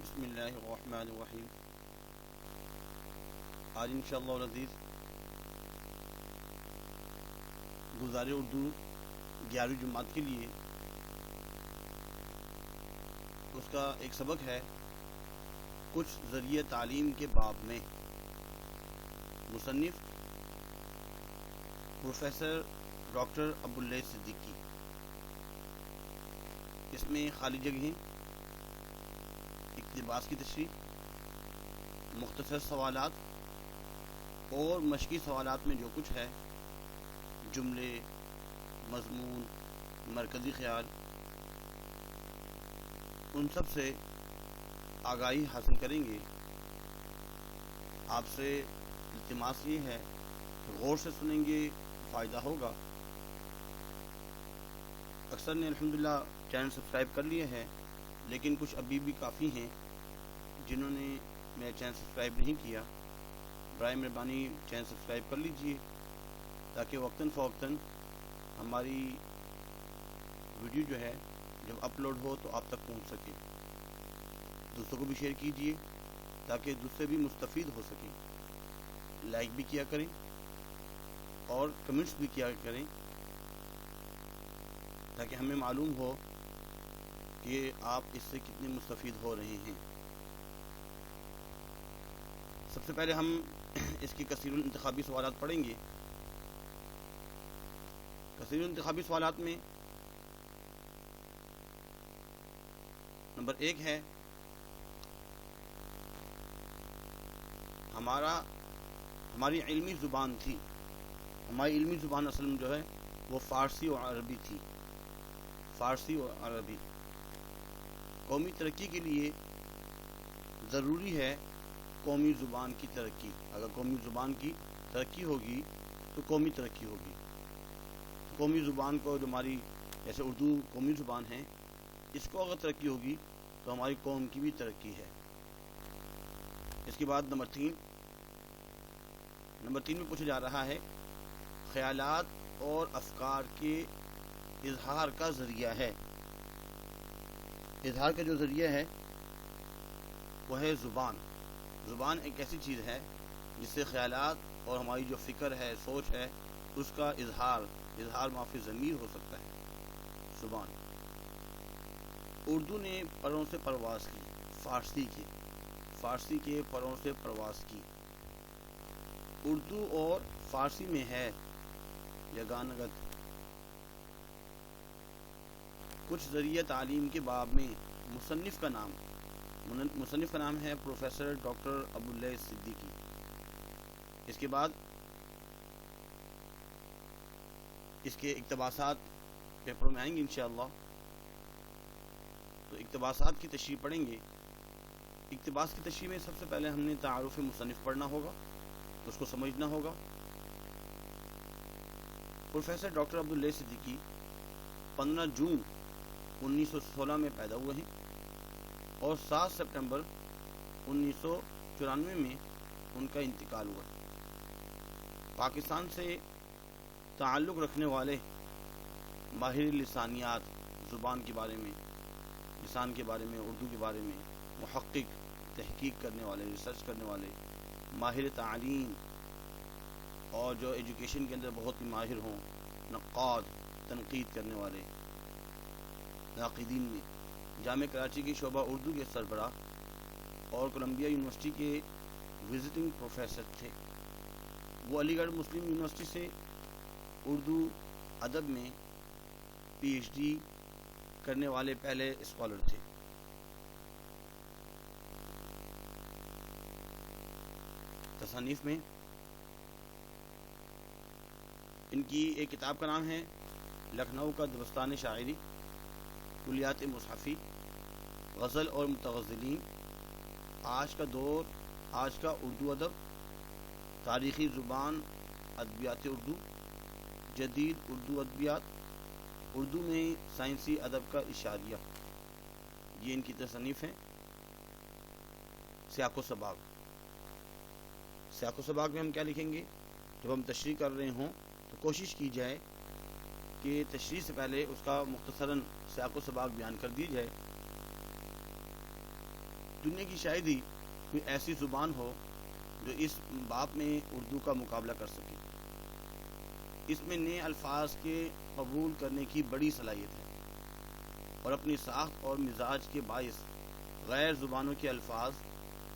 بسم اللہ الرحمن الرحیم۔ آج انشاءاللہ العزیز گزار اردو 11ویں جماعت کے لیے اس کا ایک سبق ہے کچھ ذریعہ تعلیم کے باب میں۔ مصنف پروفیسر ڈاکٹر ابواللیث صدیقی۔ اس میں خالی جگہیں، اقتباس کی تشریح، مختصر سوالات اور مشقی سوالات میں جو کچھ ہے، جملے، مضمون، مرکزی خیال، ان سب سے آگاہی حاصل کریں گے۔ آپ سے التماس یہ ہے کہ غور سے سنیں گے، فائدہ ہوگا۔ اکثر نے الحمدللہ چینل سبسکرائب کر لیے ہے، لیکن کچھ ابھی بھی کافی ہیں جنہوں نے میرا چینل سبسکرائب نہیں کیا۔ برائے مہربانی چینل سبسکرائب کر لیجئے تاکہ وقتاً فوقتاً ہماری ویڈیو جو ہے جب اپلوڈ ہو تو آپ تک پہنچ سکے۔ دوسروں کو بھی شیئر کیجئے تاکہ دوسرے بھی مستفید ہو سکیں۔ لائک بھی کیا کریں اور کمنٹس بھی کیا کریں تاکہ ہمیں معلوم ہو کہ آپ اس سے کتنے مستفید ہو رہے ہیں۔ سب سے پہلے ہم اس کی کثیر الانتخابی سوالات پڑھیں گے۔ کثیر الانتخابی سوالات میں نمبر 1 ہے ہماری علمی زبان تھی۔ ہماری علمی زبان اصل میں جو ہے وہ فارسی اور عربی تھی۔ فارسی اور عربی قومی ترقی کے لیے ضروری ہے قومی زبان کی ترقی۔ اگر قومی زبان کی ترقی ہوگی تو قومی ترقی ہوگی۔ قومی زبان کو جو ہماری جیسے اردو قومی زبان ہے، اس کو اگر ترقی ہوگی تو ہماری قوم کی بھی ترقی ہے۔ اس کے بعد نمبر 3 میں پوچھا جا رہا ہے خیالات اور افکار کے اظہار کا ذریعہ ہے۔ اظہار کا جو ذریعہ ہے وہ ہے زبان۔ زبان ایک ایسی چیز ہے جس سے خیالات اور ہماری جو فکر ہے، سوچ ہے، اس کا اظہار معافی ضمیر ہو سکتا ہے۔ زبان۔ اردو نے پروں سے پرواز کی، فارسی کے پروں سے پرواز کی۔ اردو اور فارسی میں ہے یگانگت۔ کچھ ذریعہ تعلیم کے باب میں مصنف کا نام ہے پروفیسر ڈاکٹر ابواللیث صدیقی۔ اس کے بعد اس کے اقتباسات پیپروں میں آئیں گے انشاءاللہ، تو اقتباسات کی تشریح پڑھیں گے۔ اقتباس کی تشریح میں سب سے پہلے ہم نے تعارف مصنف پڑھنا ہوگا، اس کو سمجھنا ہوگا۔ پروفیسر ڈاکٹر ابواللیث صدیقی 15 جون 1916 میں پیدا ہوئے ہیں اور 7 سپٹمبر 1994 میں ان کا انتقال ہوا۔ پاکستان سے تعلق رکھنے والے ماہر لسانیات، زبان کے بارے میں، لسان کے بارے میں، اردو کے بارے میں، محقق، تحقیق کرنے والے، ریسرچ کرنے والے، ماہر تعلیم اور جو ایجوکیشن کے اندر بہت ہی ماہر ہوں، نقاد، تنقید کرنے والے، ناقدین میں جامعہ کراچی کی شعبہ اردو کے سربراہ اور کولمبیا یونیورسٹی کے وزٹنگ پروفیسر تھے۔ وہ علی گڑھ مسلم یونیورسٹی سے اردو ادب میں پی ایچ ڈی کرنے والے پہلے اسکالر تھے۔ تصانیف میں ان کی ایک کتاب کا نام ہے لکھنؤ کا دبستان شاعری، کلیات مصحفی، غزل اور متغزلین، آج کا دور، آج کا اردو ادب، تاریخی زبان، ادبیات اردو، جدید اردو ادبیات، اردو میں سائنسی ادب کا اشاریہ، یہ ان کی تصنیف ہیں۔ سیاق و سباق میں ہم کیا لکھیں گے؟ جب ہم تشریح کر رہے ہوں تو کوشش کی جائے کہ تشریح سے پہلے اس کا مختصراً سیاق و سباق بیان کر دی جائے۔ دنیا کی شاید ہی کوئی ایسی زبان ہو جو اس باب میں اردو کا مقابلہ کر سکے۔ اس میں نئے الفاظ کے قبول کرنے کی بڑی صلاحیت ہے اور اپنی ساخت اور مزاج کے باعث غیر زبانوں کے الفاظ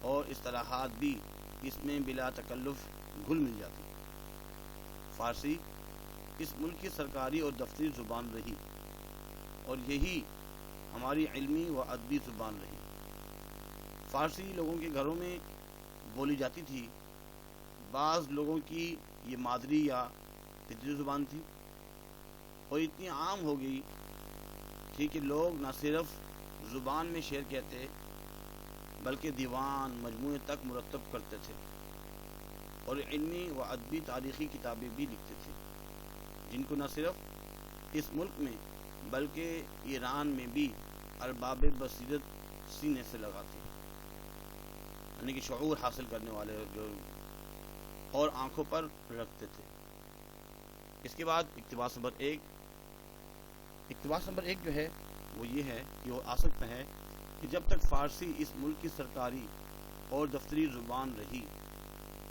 اور اصطلاحات بھی اس میں بلا تکلف گھل مل جاتے ہیں۔ فارسی اس ملک کی سرکاری اور دفتری زبان رہی اور یہی ہماری علمی و ادبی زبان رہی۔ فارسی لوگوں کے گھروں میں بولی جاتی تھی۔ بعض لوگوں کی یہ مادری یا فطری زبان تھی اور اتنی عام ہو گئی تھی کہ لوگ نہ صرف زبان میں شعر کہتے بلکہ دیوان مجموعے تک مرتب کرتے تھے اور علمی و ادبی تاریخی کتابیں بھی لکھتے تھے، جن کو نہ صرف اس ملک میں بلکہ ایران میں بھی ارباب بصیرت سینے سے لگاتے، یعنی کہ شعور حاصل کرنے والے جو اور آنکھوں پر رکھتے تھے۔ اس کے بعد اقتباس نمبر ایک جو ہے وہ یہ ہے کہ وہ آ سکتا ہے کہ جب تک فارسی اس ملک کی سرکاری اور دفتری زبان رہی،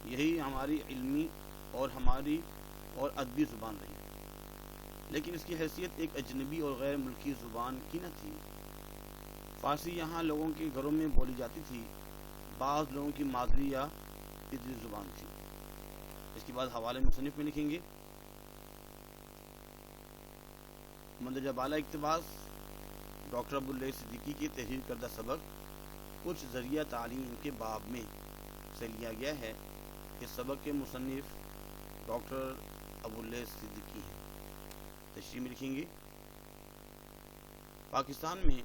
یہی ہماری علمی اور ادبی زبان رہی، لیکن اس کی حیثیت ایک اجنبی اور غیر ملکی زبان کی نہ تھی۔ فارسی یہاں لوگوں کے گھروں میں بولی جاتی تھی، بعض لوگوں کی مادری یا فطری زبان تھی۔ اس کے بعد حوالے مصنف میں لکھیں گے، مندرجہ بالا اقتباس ڈاکٹر ابواللیث صدیقی کی تحریر کردہ سبق کچھ ذریعہ تعلیم کے باب میں سے لیا گیا ہے۔ اس سبق کے مصنف ڈاکٹر ابواللیث صدیقی ہیں۔ تشریح میں لکھیں گے، پاکستان میں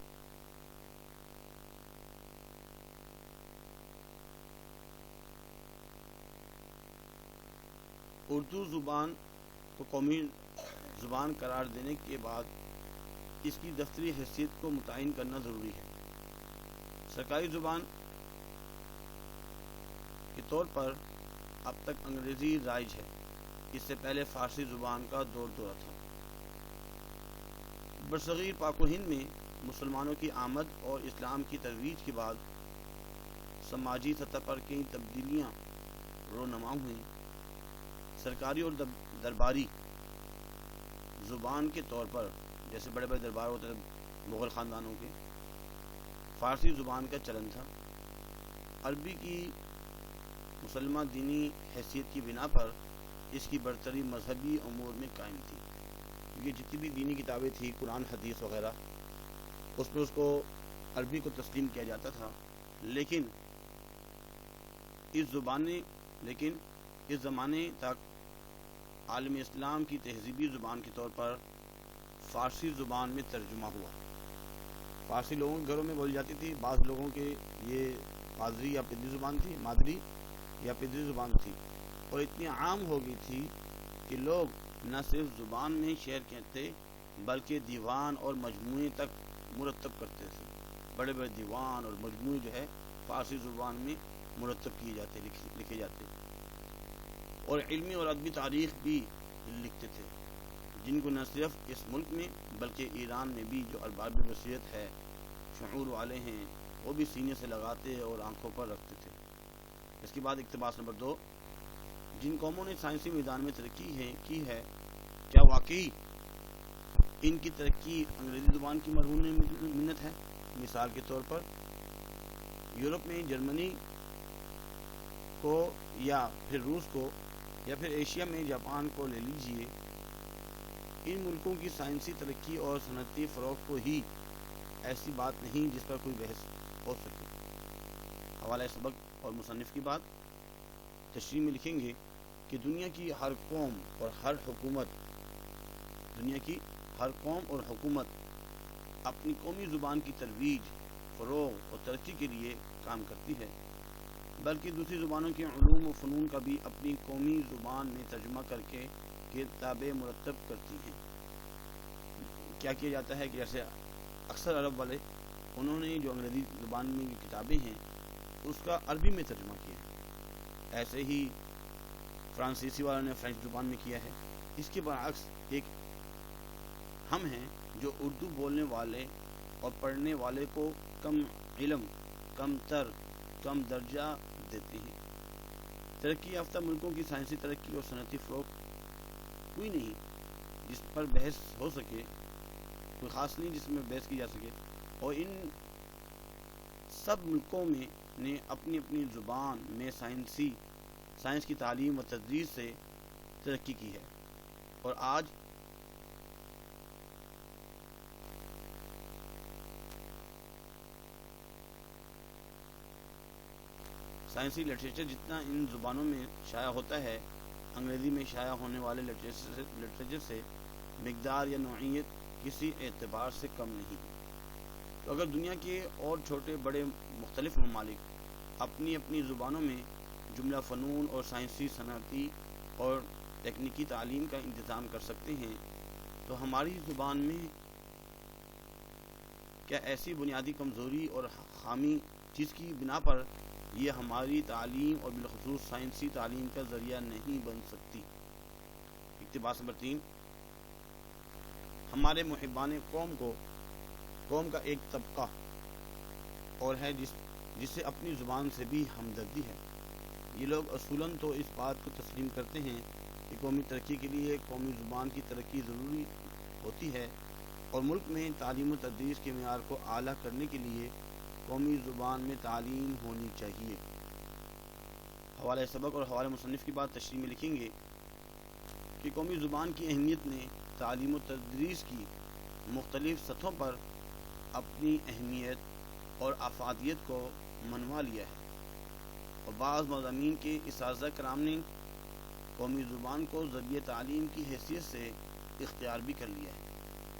اردو زبان کو قومی زبان قرار دینے کے بعد اس کی دفتری حیثیت کو متعین کرنا ضروری ہے۔ سرکاری زبان کے طور پر اب تک انگریزی رائج ہے، اس سے پہلے فارسی زبان کا دورہ تھا۔ برصغیر پاک و ہند میں مسلمانوں کی آمد اور اسلام کی ترویج کے بعد سماجی سطح پر کئی تبدیلیاں رونما ہوئیں۔ سرکاری اور درباری زبان کے طور پر، جیسے بڑے بڑے دربار ہوتے تھے مغل خاندانوں کے، فارسی زبان کا چلن تھا۔ عربی کی مسلمہ دینی حیثیت کی بنا پر اس کی برتری مذہبی امور میں قائم تھی۔ یہ جتنی بھی دینی کتابیں تھیں، قرآن حدیث وغیرہ، اس میں اس کو عربی کو تسلیم کیا جاتا تھا، لیکن اس زمانے تک عالم اسلام کی تہذیبی زبان کے طور پر فارسی زبان میں ترجمہ ہوا۔ فارسی لوگوں کے گھروں میں بولی جاتی تھی، بعض لوگوں کے یہ مادری یا پدری زبان تھی اور اتنی عام ہو گئی تھی کہ لوگ نہ صرف زبان میں شعر کہتے بلکہ دیوان اور مجموعے تک مرتب کرتے تھے۔ بڑے بڑے دیوان اور مجموعے جو ہے فارسی زبان میں مرتب کیے جاتے، لکھے جاتے، اور علمی اور ادبی تاریخ بھی لکھتے تھے، جن کو نہ صرف اس ملک میں بلکہ ایران میں بھی جو ارباب بصیرت ہے، شعور والے ہیں، وہ بھی سینے سے لگاتے اور آنکھوں پر رکھتے تھے۔ اس کے بعد اقتباس نمبر 2، جن قوموں نے سائنسی میدان میں ترقی کی ہے، کیا واقعی ان کی ترقی انگریزی زبان کی مرہون منت ہے؟ مثال کے طور پر یورپ میں جرمنی کو یا پھر روس کو یا پھر ایشیا میں جاپان کو لے لیجئے، ان ملکوں کی سائنسی ترقی اور صنعتی فروغ کو ہی ایسی بات نہیں جس پر کوئی بحث ہو سکے۔ حوالہ سبق اور مصنف کی بات تشریح میں لکھیں گے کہ دنیا کی ہر قوم اور حکومت اپنی قومی زبان کی ترویج، فروغ اور ترقی کے لیے کام کرتی ہے، بلکہ دوسری زبانوں کے علوم و فنون کا بھی اپنی قومی زبان میں ترجمہ کر کے کتابیں مرتب کرتی ہیں۔ کیا کیا جاتا ہے کہ جیسے اکثر عرب والے انہوں نے جو انگریزی زبان میں جو کتابیں ہیں اس کا عربی میں ترجمہ کیا، ایسے ہی فرانسیسی والوں نے فرینچ زبان میں کیا ہے۔ اس کے برعکس ایک ہم ہیں جو اردو بولنے والے اور پڑھنے والے کو کم علم کم درجہ دیتے ہیں۔ ترقی یافتہ ملکوں کی سائنسی ترقی اور صنعتی فروغ کوئی نہیں جس پر بحث ہو سکے، کوئی خاص نہیں جس میں بحث کی جا سکے، اور ان سب ملکوں میں نے اپنی اپنی زبان میں سائنس کی تعلیم و تدریس سے ترقی کی ہے، اور آج سائنسی لٹریچر جتنا ان زبانوں میں شائع ہوتا ہے، انگریزی میں شائع ہونے والے لٹریچر سے مقدار یا نوعیت کسی اعتبار سے کم نہیں۔ تو اگر دنیا کے اور چھوٹے بڑے مختلف ممالک اپنی اپنی زبانوں میں جملہ فنون اور سائنسی صنعتی اور تکنیکی تعلیم کا انتظام کر سکتے ہیں، تو ہماری زبان میں کیا ایسی بنیادی کمزوری اور خامی جس کی بنا پر یہ ہماری تعلیم اور بالخصوص سائنسی تعلیم کا ذریعہ نہیں بن سکتی؟ اقتباس نمبر 3، ہمارے محبان قوم کا ایک طبقہ اور ہے جسے اپنی زبان سے بھی ہمدردی ہے۔ یہ لوگ اصولاً تو اس بات کو تسلیم کرتے ہیں کہ قومی ترقی کے لیے قومی زبان کی ترقی ضروری ہوتی ہے، اور ملک میں تعلیم و تدریس کے معیار کو اعلیٰ کرنے کے لیے قومی زبان میں تعلیم ہونی چاہیے۔ حوالہ سبق اور حوالہ مصنف کی بات تشریح میں لکھیں گے کہ قومی زبان کی اہمیت نے تعلیم و تدریس کی مختلف سطحوں پر اپنی اہمیت اور افادیت کو منوا لیا ہے، اور بعض مضامین کے اساتذہ کرام نے قومی زبان کو ذریعہ تعلیم کی حیثیت سے اختیار بھی کر لیا ہے،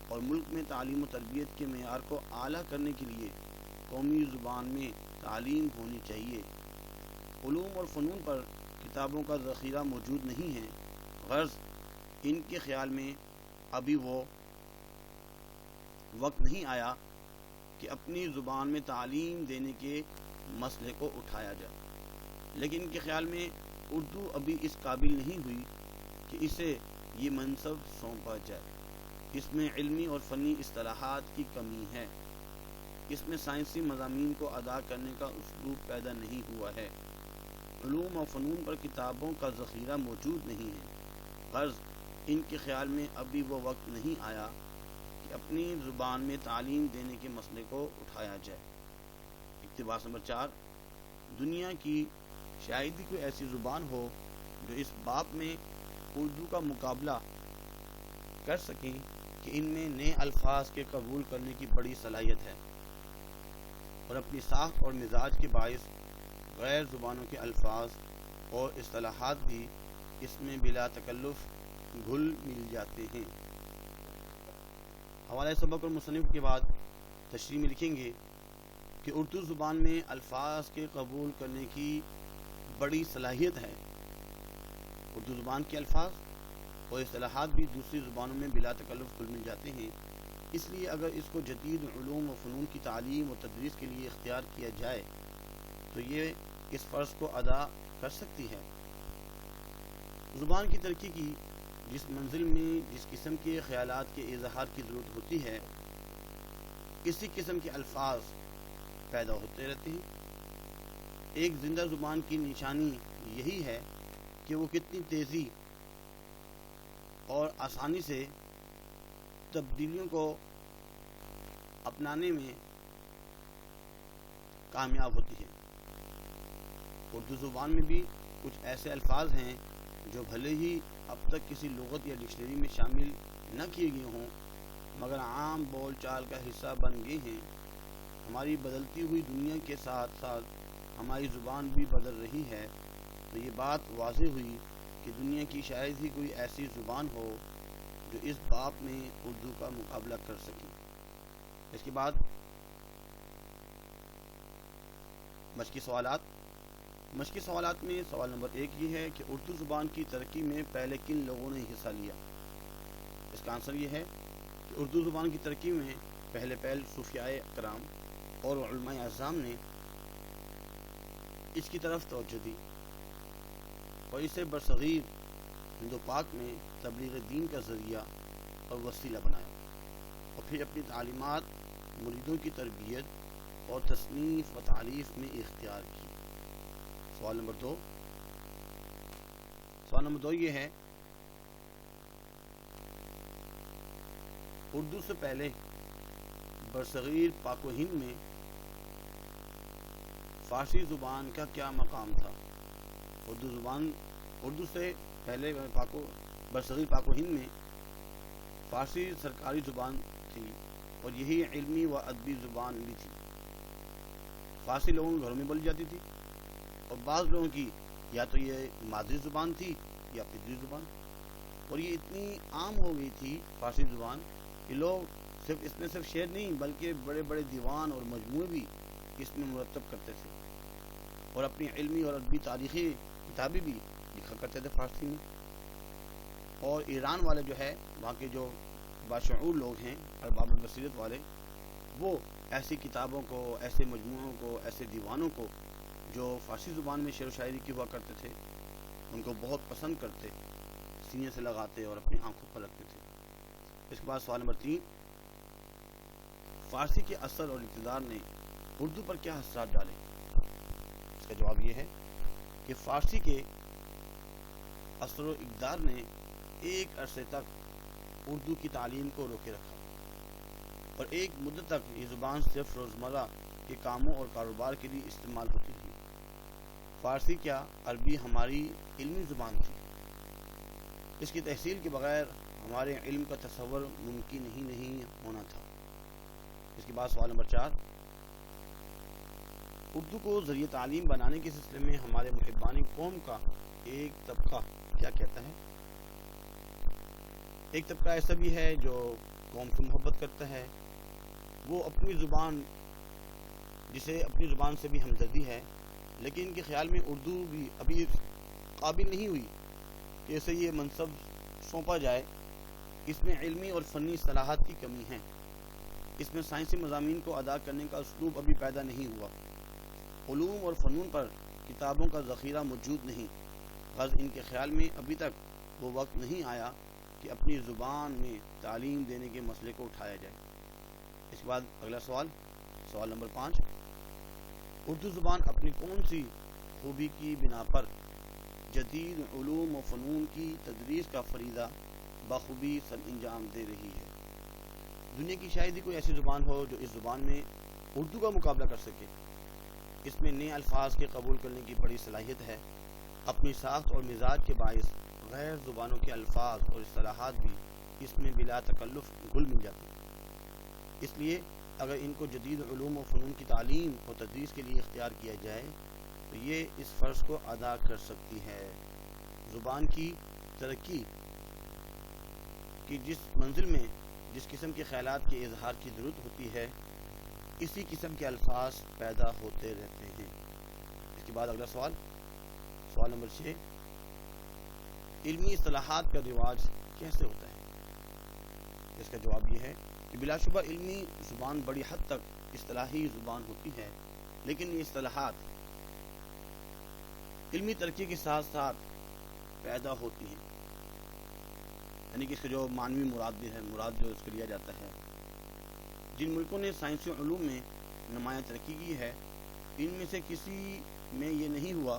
اور ملک میں تعلیم و تربیت کے معیار کو اعلیٰ کرنے کے لیے قومی زبان میں تعلیم ہونی چاہیے۔ علوم اور فنون پر کتابوں کا ذخیرہ موجود نہیں ہے، غرض ان کے خیال میں ابھی وہ وقت نہیں آیا کہ اپنی زبان میں تعلیم دینے کے مسئلے کو اٹھایا جائے، لیکن ان کے خیال میں اردو ابھی اس قابل نہیں ہوئی کہ اسے یہ منصب سونپا جائے۔ اس میں علمی اور فنی اصطلاحات کی کمی ہے، اس میں سائنسی مضامین کو ادا کرنے کا اسلوب پیدا نہیں ہوا ہے، علوم و فنون پر کتابوں کا ذخیرہ موجود نہیں ہے، غرض ان کے خیال میں ابھی وہ وقت نہیں آیا کہ اپنی زبان میں تعلیم دینے کے مسئلے کو اٹھایا جائے۔ اقتباس نمبر 4، دنیا کی شاید ہی کوئی ایسی زبان ہو جو اس باب میں اردو کا مقابلہ کر سکیں کہ ان میں نئے الفاظ کے قبول کرنے کی بڑی صلاحیت ہے، اور اپنی ساخت اور مزاج کے باعث غیر زبانوں کے الفاظ اور اصطلاحات بھی اس میں بلا تکلف گھل مل جاتے ہیں۔ حوالہ سبق اور مصنف کے بعد تشریح میں لکھیں گے کہ اردو زبان میں الفاظ کے قبول کرنے کی بڑی صلاحیت ہے۔ اردو زبان کے الفاظ اور اصطلاحات بھی دوسری زبانوں میں بلا تکلف گھل مل جاتے ہیں، اس لیے اگر اس کو جدید علوم و فنون کی تعلیم و تدریس کے لیے اختیار کیا جائے تو یہ اس فرض کو ادا کر سکتی ہے۔ زبان کی ترقی کی جس منزل میں جس قسم کے خیالات کے اظہار کی ضرورت ہوتی ہے، اسی قسم کے الفاظ پیدا ہوتے رہتے ہیں۔ ایک زندہ زبان کی نشانی یہی ہے کہ وہ کتنی تیزی اور آسانی سے تبدیلیوں کو اپنانے میں کامیاب ہوتی ہے۔ اردو زبان میں بھی کچھ ایسے الفاظ ہیں جو بھلے ہی اب تک کسی لغت یا ڈکشنری میں شامل نہ کیے گئے ہوں، مگر عام بول چال کا حصہ بن گئے ہیں۔ ہماری بدلتی ہوئی دنیا کے ساتھ ساتھ ہماری زبان بھی بدل رہی ہے، تو یہ بات واضح ہوئی کہ دنیا کی شاید ہی کوئی ایسی زبان ہو جو اس باب میں اردو کا مقابلہ کر سکے۔ اس کے بعد مشقی سوالات میں سوال نمبر 1 یہ ہے کہ اردو زبان کی ترقی میں پہلے کن لوگوں نے حصہ لیا؟ اس کا آنسر یہ ہے کہ اردو زبان کی ترقی میں پہل صوفیاء کرام اور علماء اعظام نے اس کی طرف توجہ دی اور اسے برصغیر ہند و پاک میں تبلیغ دین کا ذریعہ اور وسیلہ بنایا، اور پھر اپنی تعلیمات، مریدوں کی تربیت اور تصنیف و تعریف میں اختیار کی؟ سوال نمبر دو یہ ہے، اردو سے پہلے برصغیر پاک و ہند میں فارسی زبان کا کیا مقام تھا؟ اردو سے پہلے برصغیر پاک و ہند میں فارسی سرکاری زبان تھی اور یہی علمی و ادبی زبان بھی تھی۔ فارسی لوگوں کے گھروں میں بولی جاتی تھی اور بعض لوگوں کی یا تو یہ مادری زبان تھی یا فطری زبان، اور یہ اتنی عام ہو گئی تھی فارسی زبان کہ لوگ اس میں صرف شعر نہیں بلکہ بڑے بڑے دیوان اور مجموعے بھی اس میں مرتب کرتے تھے اور اپنی علمی اور ادبی تاریخی کتابیں بھی لکھا کرتے تھے فارسی میں۔ اور ایران والے جو ہے، وہاں کے جو باشعور لوگ ہیں، ارباب البصیرت والے، وہ ایسی کتابوں کو، ایسے مجموعوں کو، ایسے دیوانوں کو جو فارسی زبان میں شعر و شاعری کی ہوا کرتے تھے ان کو بہت پسند کرتے، سینے سے لگاتے اور اپنی آنکھوں پر رکھتے تھے۔ اس کے بعد سوال نمبر 3، فارسی کے اثر اور اقتدار نے اردو پر کیا اثرات ڈالے؟ اس کا جواب یہ ہے کہ فارسی کے اثر و اقتدار نے ایک عرصے تک اردو کی تعلیم کو روکے رکھا اور ایک مدت تک یہ زبان صرف روزمرہ کے کاموں اور کاروبار کے لیے استعمال ہوتی تھی۔ فارسی کیا عربی ہماری علمی زبان تھی، اس کی تحصیل کے بغیر ہمارے علم کا تصور ممکن ہی نہیں ہونا تھا۔ اس کے بعد سوال نمبر 4، اردو کو ذریعہ تعلیم بنانے کے سلسلے میں ہمارے محبان قوم کا ایک طبقہ کیا کہتا ہے؟ ایک طبقہ ایسا بھی ہے جو قوم سے محبت کرتا ہے، وہ اپنی زبان، جسے اپنی زبان سے بھی ہمدردی ہے، لیکن ان کے خیال میں اردو بھی ابھی قابل نہیں ہوئی کہ اسے یہ منصب سونپا جائے۔ اس میں علمی اور فنی صلاحات کی کمی ہے، اس میں سائنسی مضامین کو ادا کرنے کا اسلوب ابھی پیدا نہیں ہوا، علوم اور فنون پر کتابوں کا ذخیرہ موجود نہیں۔ غرض ان کے خیال میں ابھی تک وہ وقت نہیں آیا کہ اپنی زبان میں تعلیم دینے کے مسئلے کو اٹھایا جائے۔ اس کے بعد اگلا سوال نمبر 5، اردو زبان اپنی کون سی خوبی کی بنا پر جدید علوم و فنون کی تدریس کا فریضہ بخوبی سر انجام دے رہی ہے؟ دنیا کی شاید ہی کوئی ایسی زبان ہو جو اس زبان میں اردو کا مقابلہ کر سکے۔ اس میں نئے الفاظ کے قبول کرنے کی بڑی صلاحیت ہے، اپنی ساخت اور مزاج کے باعث غیر زبانوں کے الفاظ اور اصطلاحات بھی اس میں بلا تکلف گھل مل جاتے ہیں۔ اس لیے اگر ان کو جدید علوم و فنون کی تعلیم اور تدریس کے لیے اختیار کیا جائے تو یہ اس فرض کو ادا کر سکتی ہے۔ زبان کی ترقی کی جس منزل میں جس قسم کے خیالات کے اظہار کی ضرورت ہوتی ہے، اسی قسم کے الفاظ پیدا ہوتے رہتے ہیں۔ اس کے بعد اگلا سوال نمبر 6، علمی اصطلاحات کا رواج کیسے ہوتا ہے؟ اس کا جواب یہ ہے کہ بلا شبہ علمی زبان بڑی حد تک اصطلاحی زبان ہوتی ہے، لیکن یہ اصطلاحات علمی ترقی کے ساتھ ساتھ پیدا ہوتی ہیں، یعنی کہ اس کا جو معنوی مراد جو اس کو لیا جاتا ہے۔ جن ملکوں نے سائنسی علوم میں نمایاں ترقی کی ہے، ان میں سے کسی میں یہ نہیں ہوا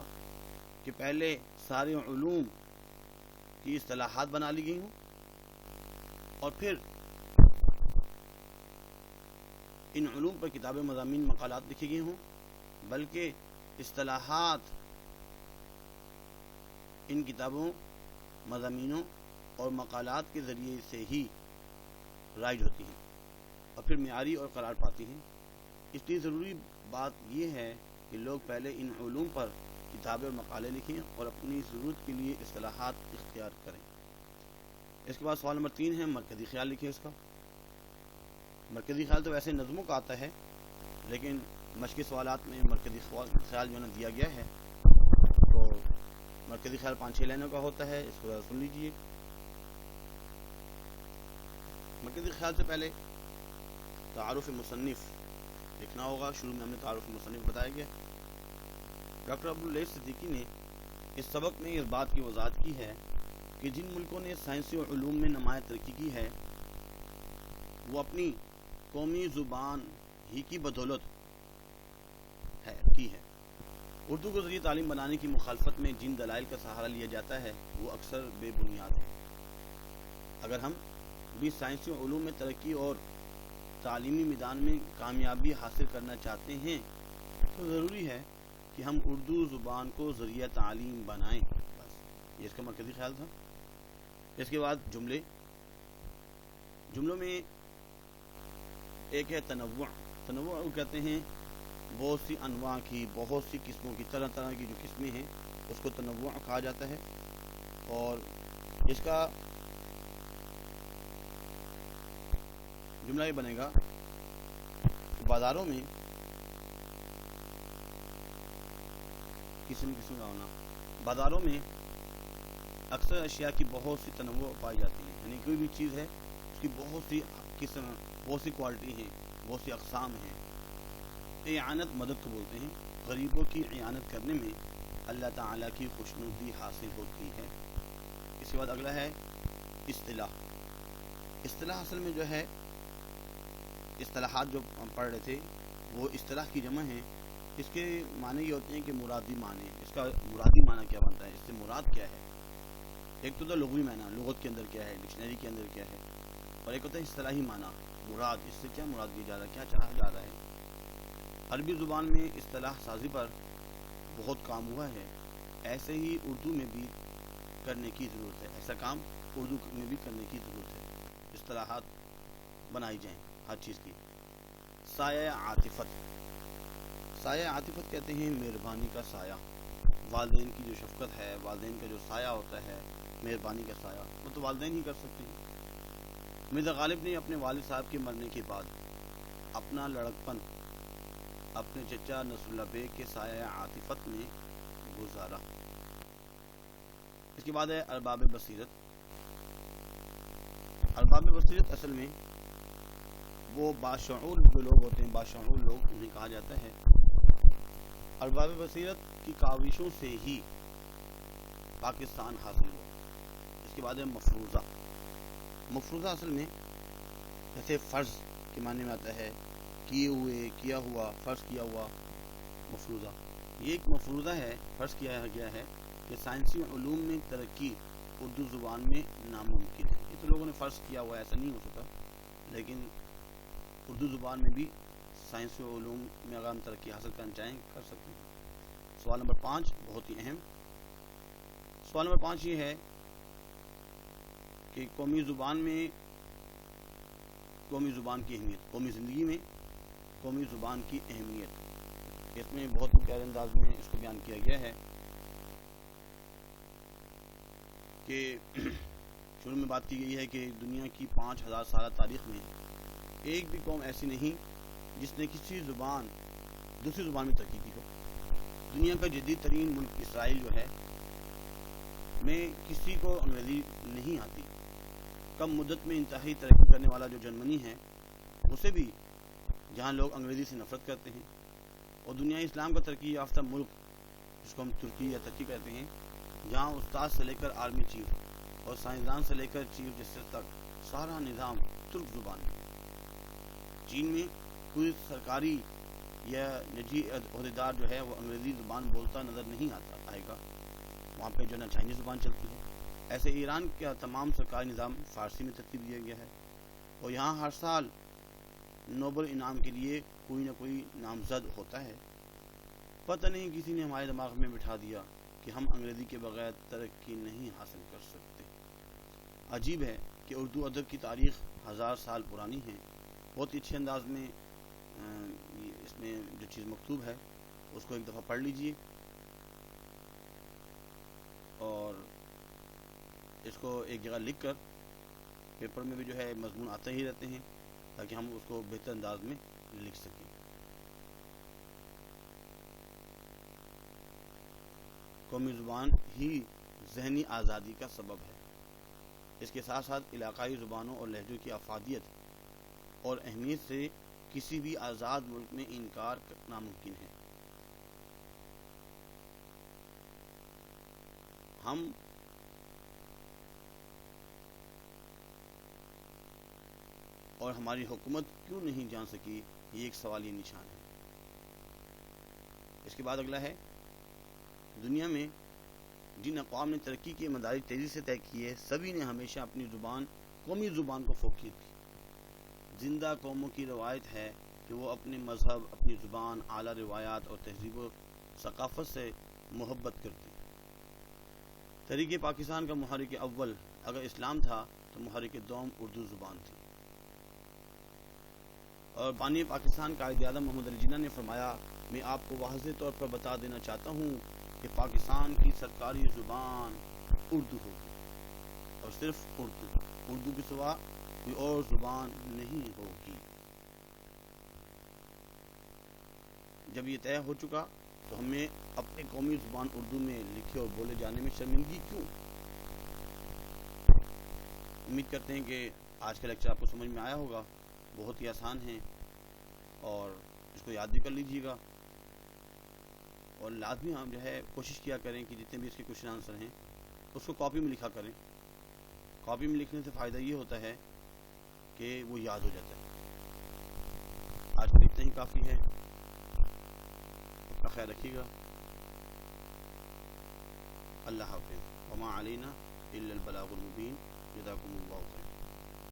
کہ پہلے سارے علوم کی اصطلاحات بنا لی گئی ہوں اور پھر ان علوم پر کتابیں، مضامین، مقالات لکھی گئی ہوں، بلکہ اصطلاحات ان کتابوں، مضامینوں اور مقالات کے ذریعے سے ہی رائج ہوتی ہیں اور پھر معیاری اور قرار پاتی ہیں۔ اس لیے ضروری بات یہ ہے کہ لوگ پہلے ان علوم پر کتابیں اور مقالے لکھیں اور اپنی ضرورت کے لیے اصطلاحات اختیار کریں۔ اس کے بعد سوال نمبر 3 ہے، مرکزی خیال لکھیں۔ اس کا مرکزی خیال تو ویسے نظموں کا آتا ہے، لیکن مشقی سوالات میں مرکزی خیال جو دیا گیا ہے تو مرکزی خیال 5-6 لائنوں کا ہوتا ہے، اس کو سن لیجئے۔ مرکزی خیال سے پہلے تعارف مصنف لکھنا ہوگا۔ شروع میں ہم نے تعارف مصنف بتایا گیا۔ ڈاکٹر عبداللہ صدیقی نے اس سبق میں اس بات کی وضاحت کی ہے کہ جن ملکوں نے سائنسی علوم میں نمایاں ترقی کی ہے، وہ اپنی قومی زبان ہی کی بدولت کی ہے۔ اردو کو ذریعہ تعلیم بنانے کی مخالفت میں جن دلائل کا سہارا لیا جاتا ہے وہ اکثر بے بنیاد ہے۔ اگر ہم بھی سائنسی علوم میں ترقی اور تعلیمی میدان میں کامیابی حاصل کرنا چاہتے ہیں تو ضروری ہے کہ ہم اردو زبان کو ذریعہ تعلیم بنائیں۔ بس یہ اس کا مرکزی خیال تھا۔ اس کے بعد جملوں میں ایک ہے تنوع کو کہتے ہیں بہت سی انواع کی، بہت سی قسموں کی، طرح طرح کی جو قسمیں ہیں اس کو تنوع کہا جاتا ہے۔ اور اس کا جملہ یہ بنے گا بازاروں میں قسم کا ہونا، بازاروں میں اکثر اشیاء کی بہت سی تنوع پائی جاتی ہیں، یعنی کوئی بھی چیز ہے اس کی بہت سی قسم، بہت سی کوالٹی ہیں، بہت سی اقسام ہیں۔ اعانت مدد کو بولتے ہیں، غریبوں کی اعانت کرنے میں اللہ تعالیٰ کی خوشنودی حاصل ہوتی ہے۔ اس کے بعد اگلا ہے اصطلاح۔ اصطلاح اصل میں جو ہے اصطلاحات جو ہم پڑھ رہے تھے وہ اصطلاح کی جمع ہے۔ اس کے معنی یہ ہوتے ہیں کہ مرادی معنی۔ اس کا مرادی معنی کیا بنتا ہے، اس سے مراد کیا ہے؟ ایک تو لغوی معنی، لغت کے اندر کیا ہے، ڈکشنری کے اندر کیا ہے، اور ایک ہوتا ہے اصطلاحی معنی، مراد، اس سے کیا مراد لیا جا رہا ہے، کیا چاہا جا رہا ہے۔ عربی زبان میں اصطلاح سازی پر بہت کام ہوا ہے، ایسے ہی اردو میں بھی کرنے کی ضرورت ہے، ایسا کام اردو میں بھی کرنے کی ضرورت ہے، اصطلاحات بنائی جائیں ہر چیز کی۔ سایہ عاطفت، سایہ عاطفت کہتے ہیں مہربانی کا سایہ، والدین کی جو شفقت ہے، والدین کا جو سایہ ہوتا ہے، مہربانی کا سایہ، وہ تو والدین ہی کر سکتے ہیں۔ مرزا غالب نے اپنے والد صاحب کے مرنے کے بعد اپنا لڑکپن اپنے چچا نصر اللہ بیگ کے سایہ عاطفت میں گزارا۔ اس کے بعد ہے ارباب بصیرت۔ ارباب بصیرت اصل میں وہ باشعور جو لوگ ہوتے ہیں، باشعور لوگ انہیں کہا جاتا ہے۔ ارباب بصیرت کی کاوشوں سے ہی پاکستان حاصل ہوا۔ اس کے بعد ہے مفروضہ۔ مفروضہ اصل میں جیسے فرض کے معنی میں آتا ہے، کیے ہوئے، کیا ہوا، فرض کیا ہوا، مفروضہ۔ یہ ایک مفروضہ ہے، فرض کیا گیا ہے کہ سائنسی علوم میں ترقی اردو زبان میں ناممکن ہے۔ یہ تو لوگوں نے فرض کیا ہوا ہے، ایسا نہیں ہو سکتا، لیکن اردو زبان میں بھی سائنسی علوم میں اگر ہم ترقی حاصل کرنا چاہیں کر سکتے ہیں۔ سوال نمبر 5 بہت ہی اہم سوال نمبر 5 یہ ہے کہ قومی زبان کی اہمیت، قومی زندگی میں قومی زبان کی اہمیت، اس میں بہت پیارے انداز میں اس کو بیان کیا گیا ہے کہ شروع میں بات کی گئی ہے کہ دنیا کی 5000 سالہ تاریخ میں ایک بھی قوم ایسی نہیں جس نے کسی زبان دوسری زبان میں ترقی کی ہو۔ دنیا کا جدید ترین ملک اسرائیل جو ہے میں کسی کو انگریزی نہیں آتی، کم مدت میں انتہائی ترقی کرنے والا جو جرمنی ہے اسے بھی، جہاں لوگ انگریزی سے نفرت کرتے ہیں، اور دنیا اسلام کا ترقی یافتہ ملک جس کو ہم ترکی یا ترکی کہتے ہیں، جہاں استاد سے لے کر آرمی چیف اور سائنسدان سے لے کر چیف جسٹس تک سارا نظام ترک زبان ہے۔ چین میں کوئی سرکاری یا نجی عہدیدار جو ہے وہ انگریزی زبان بولتا نظر نہیں آئے گا، وہاں پہ جو ہے نا چائنیز زبان چلتی ہے۔ ایسے ایران کا تمام سرکاری نظام فارسی میں ترتیب دیا گیا ہے، اور یہاں ہر سال نوبل انعام کے لیے کوئی نہ کوئی نامزد ہوتا ہے۔ پتہ نہیں کسی نے ہمارے دماغ میں بٹھا دیا کہ ہم انگریزی کے بغیر ترقی نہیں حاصل کر سکتے۔ عجیب ہے کہ اردو ادب کی تاریخ 1000 سال پرانی ہے۔ بہت ہی اچھے انداز میں اس میں جو چیز مکتوب ہے اس کو ایک دفعہ پڑھ لیجئے، اور اس کو ایک جگہ لکھ کر پیپر میں بھی جو ہے مضمون آتے ہی رہتے ہیں تاکہ ہم اس کو بہتر انداز میں لکھ سکیں۔ قومی زبان ہی ذہنی آزادی کا سبب ہے۔ اس کے ساتھ ساتھ علاقائی زبانوں اور لہجوں کی افادیت اور اہمیت سے کسی بھی آزاد ملک میں انکار ناممکن ہے۔ ہم اور ہماری حکومت کیوں نہیں جان سکی، یہ ایک سوالی نشان ہے۔ اس کے بعد اگلا ہے، دنیا میں جن اقوام نے ترقی کے مدارج تیزی سے طے کیے سبھی نے ہمیشہ اپنی زبان، قومی زبان کو فوقیت دی۔ زندہ قوموں کی روایت ہے کہ وہ اپنے مذہب، اپنی زبان، اعلیٰ روایات اور تہذیب و ثقافت سے محبت کرتی۔ تحریک پاکستان کا محرک اول اگر اسلام تھا تو محرک دوم اردو زبان تھی۔ اور بانی پاکستان قائد اعظم محمد علی جناح نے فرمایا، میں آپ کو واضح طور پر بتا دینا چاہتا ہوں کہ پاکستان کی سرکاری زبان اردو ہوگی، اور صرف اردو کے سوا کوئی اور زبان نہیں ہوگی۔ جب یہ طے ہو چکا تو ہمیں اپنی قومی زبان اردو میں لکھے اور بولے جانے میں شرمندگی کیوں؟ امید کرتے ہیں کہ آج کا لیکچر آپ کو سمجھ میں آیا ہوگا، بہت ہی آسان ہے، اور اس کو یاد بھی کر لیجیے گا، اور لازمی ہم جو ہے کوشش کیا کریں کہ جتنے بھی اس کے کوشچن آنسر ہیں اس کو کاپی میں لکھا کریں۔ کاپی میں لکھنے سے فائدہ یہ ہوتا ہے کہ وہ یاد ہو جاتا ہے۔ آج کے اتنا ہی کافی ہے، اپنا خیال رکھیے گا، اللہ حافظ، وما علینا الا البلاغ المبین، جزاکم اللہ خیر۔